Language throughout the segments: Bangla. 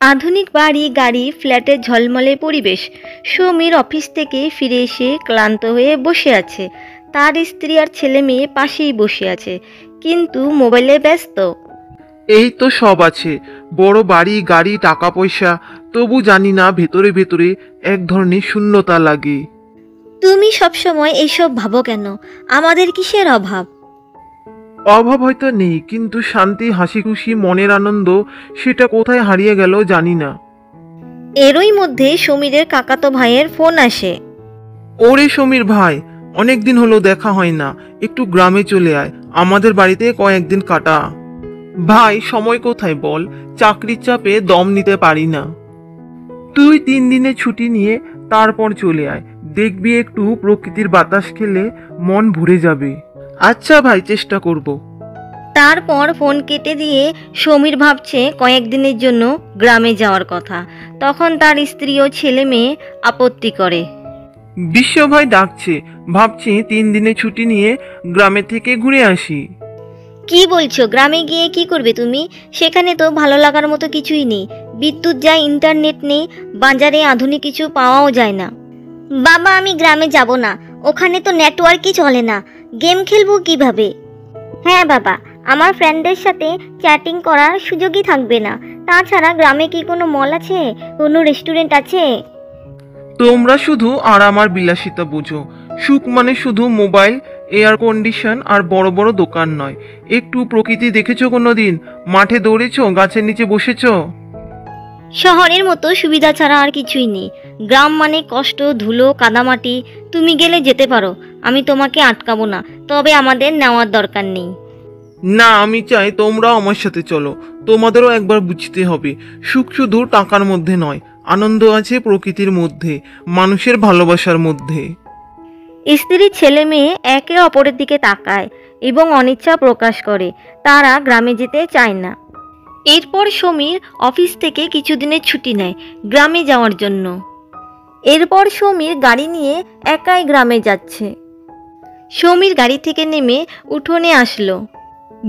আধুনিক বাড়ি, গাড়ি, ফ্ল্যাটের ঝলমলে পরিবেশ। সমীর অফিস থেকে ফিরে এসে ক্লান্ত হয়ে বসে আছে। তার স্ত্রী আর ছেলে মেয়ে পাশেই বসে আছে, কিন্তু মোবাইলে ব্যস্ত। এই তো সব আছে, বড় বাড়ি, গাড়ি, টাকা পয়সা, তবু জানি না ভেতরে ভেতরে এক ধরনের শূন্যতা লাগে। তুমি সবসময় এইসব ভাবো কেন? আমাদের কিসের অভাব? অভাব হয়তো নেই, কিন্তু শান্তি, হাসি খুশি, মনের আনন্দ সেটা কোথায় হারিয়ে গেল জানি না। এরই মধ্যে সমীরের কাকাতো ভাইয়ের ফোন আসে। ওরে সমীর ভাই, অনেকদিন হলো দেখা হয় না, একটু গ্রামে চলে আয়, আমাদের বাড়িতে কয়েকদিন কাটা। ভাই সময় কোথায় বল, চাকরির চাপে দম নিতে পারি না। তুই 3 দিনের ছুটি নিয়ে তারপর চলে আয়, দেখবি একটু প্রকৃতির বাতাস খেলে মন ভরে যাবে। আচ্ছা ভাই, চেষ্টা করব। তারপর ফোন কেটে দিয়ে সমীর ভাবছে কয়েকদিনের জন্য গ্রামে যাওয়ার কথা। তখন তার স্ত্রী ও ছেলে মেয়ে আপত্তি করে। বিশ্ব ভাই ডাকছে, ভাবছি 3 দিনের ছুটি নিয়ে গ্রামে থেকে ঘুরে আসি। কি বলছো? গ্রামে গিয়ে কি করবে তুমি? সেখানে তো ভালো লাগার মতো কিছুই নেই। বিদ্যুৎ যায়, ইন্টারনেট নেই, বাজারে আধুনিক কিছু পাওয়াও যায় না। বাবা, আমি গ্রামে যাব না, ওখানে তো নেটওয়ার্কই চলে না, গেম খেলবো কিভাবে? হ্যাঁ বাবা, আমার ফ্রেন্ডদের সাথে চ্যাটিং করার সুযোগই থাকবে না। তাছাড়া গ্রামে কি কোনো মল আছে, কোনো রেস্টুরেন্ট আছে? তোমরা শুধু আরাম আর বিলাসিতা বুঝো, সুখ মানে শুধু মোবাইল, এয়ার কন্ডিশন আর বড় বড় দোকান নয়। একটু প্রকৃতি দেখেছো কোনোদিন? মাঠে দৌড়েছো, গাছের নিচে বসেছো? শহরের মতো সুবিধা ছাড়া আর কিছুই নেই। গ্রাম মানে কষ্ট, ধুলো, কাদামাটি। তুমি গেলে যেতে পারো, আমি তোমাকে আটকাবো না, তবে আমাদের নেওয়ার দরকার নেই। না, আমি চাই তোমরাও আমার সাথে চলো। তোমাদেরও একবার বুঝতে হবে, সুখ শুধু টাকার মধ্যে নয়, আনন্দ আছে প্রকৃতির মধ্যে, মানুষের ভালোবাসার মধ্যে। স্ত্রী, ছেলে মেয়ে একে অপরের দিকে তাকায় এবং অনিচ্ছা প্রকাশ করে। তারা গ্রামে যেতে চায় না। এরপর সমীর অফিস থেকে কিছুদিনের ছুটি নেয় গ্রামে যাওয়ার জন্য। এরপর সমীর গাড়ি নিয়ে একাই গ্রামে যাচ্ছে। সমীর গাড়ি থেকে নেমে উঠোনে আসলো।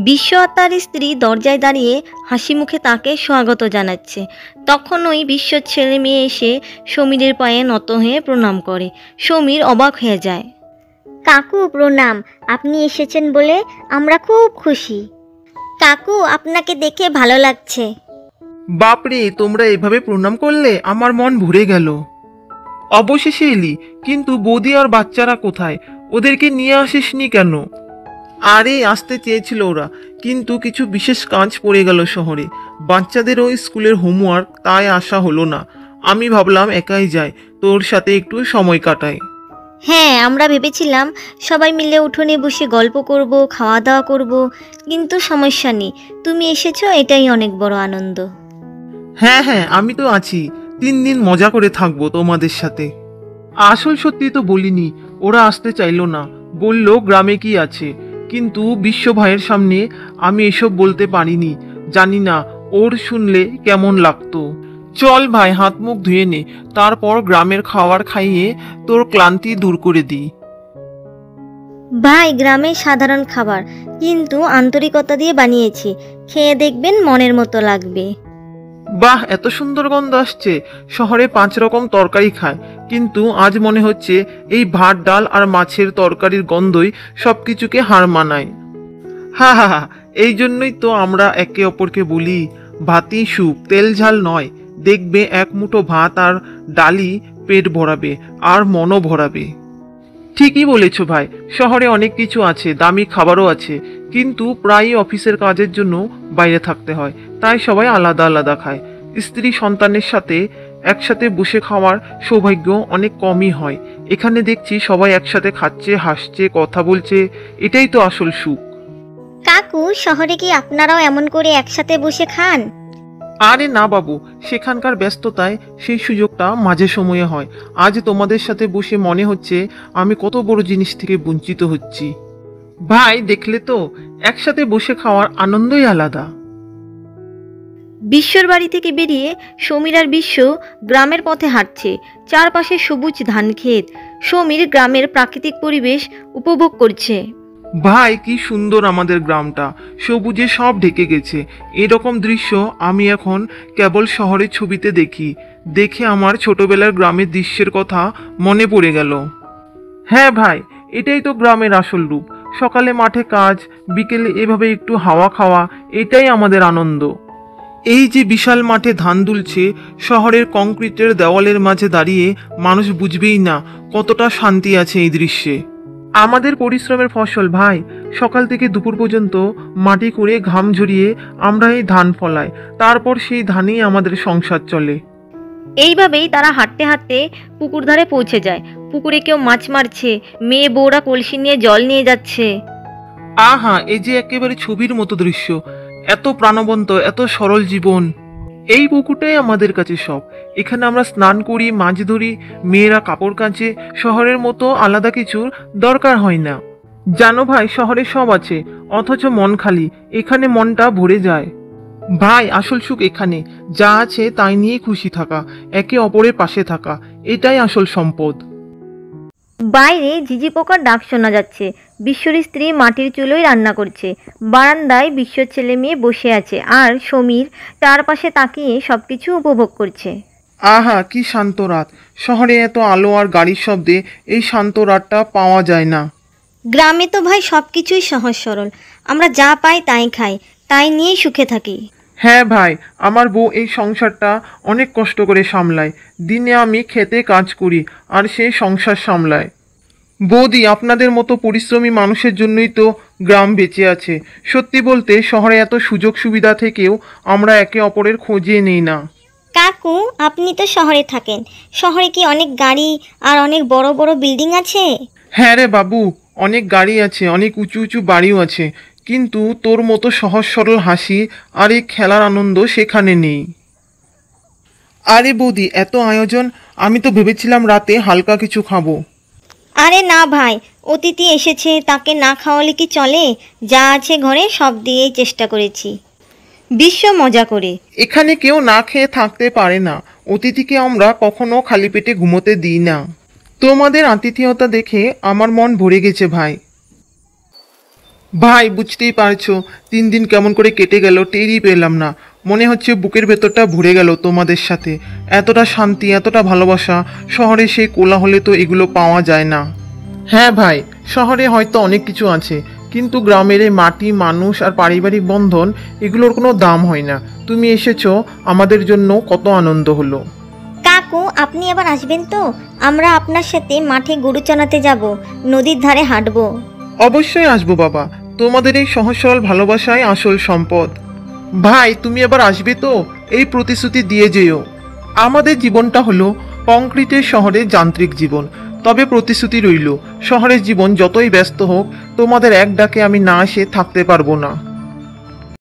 বিশ্ব আর তার স্ত্রী দরজায় দাঁড়িয়ে হাসি মুখে তাকে স্বাগত জানাচ্ছে। তখন ওই বিশ্বর ছেলে মেয়ে এসে সমীরের পায়ে নত হয়ে প্রণাম করে। সমীর অবাক হয়ে যায়। কাকু প্রণাম, আপনি এসেছেন বলে আমরা খুব খুশি। কাকু, আপনাকে দেখে ভালো লাগছে। বাপরে, তোমরা এভাবে প্রণাম করলে আমার মন ভরে গেল। অবশেষে এলি, কিন্তু বৌদি আর বাচ্চারা কোথায়? ওদেরকে নিয়ে আসিসনি কেন? আরে, আসতে চেয়েছিল ওরা, কিন্তু কিছু বিশেষ কাজ পড়ে গেল শহরে। বাচ্চাদেরও স্কুলের হোমওয়ার্ক, তাই আসা হলো না। আমি ভাবলাম একাই যাই, তোর সাথে একটু সময় কাটাই। হ্যাঁ, আমরা ভেবেছিলাম সবাই মিলে উঠোনে বসে গল্প করব, খাওয়া দাওয়া করব, কিন্তু সমস্যা নেই, তুমি এসেছো, এটাই অনেক বড় আনন্দ। হ্যাঁ হ্যাঁ, আমি তো আছি, 3 দিন মজা করে থাকবো তোমাদের সাথে। আসল সত্যি তো বলিনি, ওরা আসতে চাইলো না, বলল গ্রামে কি আছে। কিন্তু বিশ্ব ভাইয়ের সামনে আমি এসব বলতে পারিনি। জানি না ওর শুনলে কেমন লাগতো। চল ভাই, হাত মুখ ধুয়ে নে, তারপর গ্রামের খাবার খাইয়ে তোর ক্লান্তি দূর করে দিই। ভাই, গ্রামের সাধারণ খাবার, কিন্তু আন্তরিকতা দিয়ে বানিয়েছি, খেয়ে দেখবেন মনের মতো লাগবে। বাহ, এত সুন্দর গন্ধ আসছে। শহরে 5 রকম তরকারি খায়, কিন্তু আজ মনে হচ্ছে এই ভাত, ডাল আর মাছের তরকারির গন্ধই সবকিছুকে হার মানায়। হা হা হা, এই জন্যই তো আমরা একে অপরকে বলি ভাতই সুখ, তেল ঝাল নয়। দেখবে এক মুঠো ভাত আর ডালি পেট ভরাবে আর মনও ভরাবে। ঠিকই বলেছ ভাই, শহরে অনেক কিছু আছে, দামি খাবারও আছে, কিন্তু প্রায়ই অফিসের কাজের জন্য বাইরে থাকতে হয়, তাই সবাই আলাদা আলাদা খায়। স্ত্রী সন্তানের সাথে একসাথে বসে খাওয়ার সৌভাগ্য অনেক কমই হয়। এখানে দেখছি সবাই একসাথে খাচ্ছে, হাসছে, কথা বলছে, এটাই তো আসল সুখ। কাকু, শহরে কি আপনারাও এমন করে একসাথে বসে খান? আরে না বাবু, সেখানকার ব্যস্ততায় সেই সুযোগটা মাঝে সময়ে হয়। আজ তোমাদের সাথে বসে মনে হচ্ছে আমি কত বড় জিনিস থেকে বঞ্চিত হচ্ছি। ভাই, দেখলে তো, একসাথে বসে খাওয়ার আনন্দই আলাদা। বিশ্বর বাড়ি থেকে বেরিয়ে সমীর আর বিশ্ব গ্রামের পথে হাঁটছে। চারপাশে সবুজ ধান ক্ষেত। সমীর গ্রামের প্রাকৃতিক পরিবেশ উপভোগ করছে। ভাই কি সুন্দর আমাদের গ্রামটা, সবুজে সব ঢেকে গেছে। এরকম দৃশ্য আমি এখন কেবল শহরের ছবিতে দেখি। দেখে আমার ছোটবেলার গ্রামের দৃশ্যের কথা মনে পড়ে গেল। হ্যাঁ ভাই, এটাই তো গ্রামের আসল রূপ। সকালে মাঠে কাজ, বিকেলে এভাবে একটু হাওয়া খাওয়া, এটাই আমাদের আনন্দ। এই যে বিশাল মাঠে ধান দুলছে, শহরের কংক্রিটের দেওয়ালের মাঝে দাঁড়িয়ে মানুষ বুঝবেই না কতটা শান্তি আছে এই দৃশ্যে। আমাদের পরিশ্রমের ফসল ভাই, সকাল থেকে দুপুর পর্যন্ত মাটি করে ঘাম ঝরিয়ে আমরা এই ধান ফলাই, তারপর সেই ধানেই আমাদের সংসার চলে। এইভাবেই তারা হাঁটতে হাঁটতে পুকুর ধারে পৌঁছে যায়। পুকুরে কেউ মাছ মারছে, মেয়ে বউরা কলসি নিয়ে জল নিয়ে যাচ্ছে। আহা, এই যে একেবারে ছবির মতো দৃশ্য, এত প্রাণবন্ত, এত সরল জীবন। এই পুকুরটাই আমাদের কাছে সব। এখানে আমরা স্নান করি, মাছ ধরি, মেয়েরা কাপড় কাচে। শহরের মতো আলাদা কিছুর দরকার হয় না। জানো ভাই, শহরে সব আছে অথচ মন খালি, এখানে মনটা ভরে যায়। ভাই, আসল সুখ এখানে, যা আছে তাই নিয়ে খুশি থাকা, একে অপরের পাশে থাকা, এটাই আসল সম্পদ। বাইরে ঝিঝি পোকার ডাক শোনা যাচ্ছে। বিশ্বর স্ত্রী মাটির চুলোয় রান্না করছে। বারান্দায় বিশ্বর ছেলে মেয়ে বসে আছে, আর সমীর চারপাশে তাকিয়ে সবকিছু উপভোগ করছে। আহা, কি শান্ত রাত। শহরে এত আলো আর গাড়ির শব্দে এই শান্ত রাতটা পাওয়া যায় না। গ্রামে তো ভাই সব কিছুই সহজ সরল, আমরা যা পাই তাই খাই, তাই নিয়েই সুখে থাকি। হ্যাঁ ভাই, আমার বউ এই সংসারটা অনেক কষ্ট করে সামলায়। দিনে আমি খেতে কাজ করি আর সে সংসার সামলায়। বৌদি, আপনাদের মতো পরিশ্রমী মানুষের জন্যই তো গ্রাম বেঁচে আছে। সত্যি বলতে শহরে এত সুযোগ সুবিধা থেকেও আমরা একে অপরের খোঁজে নেই না। কাকু, আপনি তো শহরে থাকেন, শহরে কি অনেক গাড়ি আর অনেক বড় বড় বিল্ডিং আছে? হ্যাঁ রে বাবু, অনেক গাড়ি আছে, অনেক উঁচু উঁচু বাড়িও আছে, কিন্তু তোর মতো সহজ সরল হাসি আর এই খেলার আনন্দ সেখানে নেই। আরে বৌদি, এত আয়োজন, আমি তো ভেবেছিলাম রাতে হালকা কিছু খাবো। আরে না ভাই, অতিথি এসেছে, তাকে না খাওয়ালে কি চলে? যা আছে ঘরে সব দিয়েই চেষ্টা করেছি। বিশ্ব মজা করে। এখানে কেউ না খেয়ে থাকতে পারে না। অতিথিকে আমরা কখনো খালি পেটে ঘুমোতে দিই না। তোমাদের আতিথেয়তা দেখে আমার মন ভরে গেছে ভাই। ভাই, বুঝতেই পারছো 3 দিন কেমন করে কেটে গেল টেরই পেলাম না। মনে হচ্ছে বুকের ভেতরটা ভরে গেল তোমাদের সাথে। এতটা শান্তি, এতটা ভালোবাসা, শহরে সেই কোলাহলে তো এগুলো পাওয়া যায় না। হ্যাঁ ভাই, শহরে হয়তো অনেক কিছু আছে, কিন্তু গ্রামের এই মাটি, মানুষ আর পারিবারিক বন্ধন, এগুলোর কোনো দাম হয় না। তুমি এসেছো, আমাদের জন্য কত আনন্দ হলো। কাকু, আপনি আবার আসবেন তো? আমরা আপনার সাথে মাঠে গরু চানাতে যাব, নদীর ধারে হাঁটবো। অবশ্যই আসবো বাবা, তোমাদের এই সহজ সরল ভালোবাসাই আসল সম্পদ। ভাই, তুমি আবার আসবে তো? এই প্রতিশ্রুতি দিয়ে যেও। আমাদের জীবনটা হলো কংক্রিটের শহরের যান্ত্রিক জীবন, তবে প্রতিশ্রুতি রইল, শহরের জীবন যতই ব্যস্ত হোক, তোমাদের এক ডাকে আমি না এসে থাকতে পারবো না।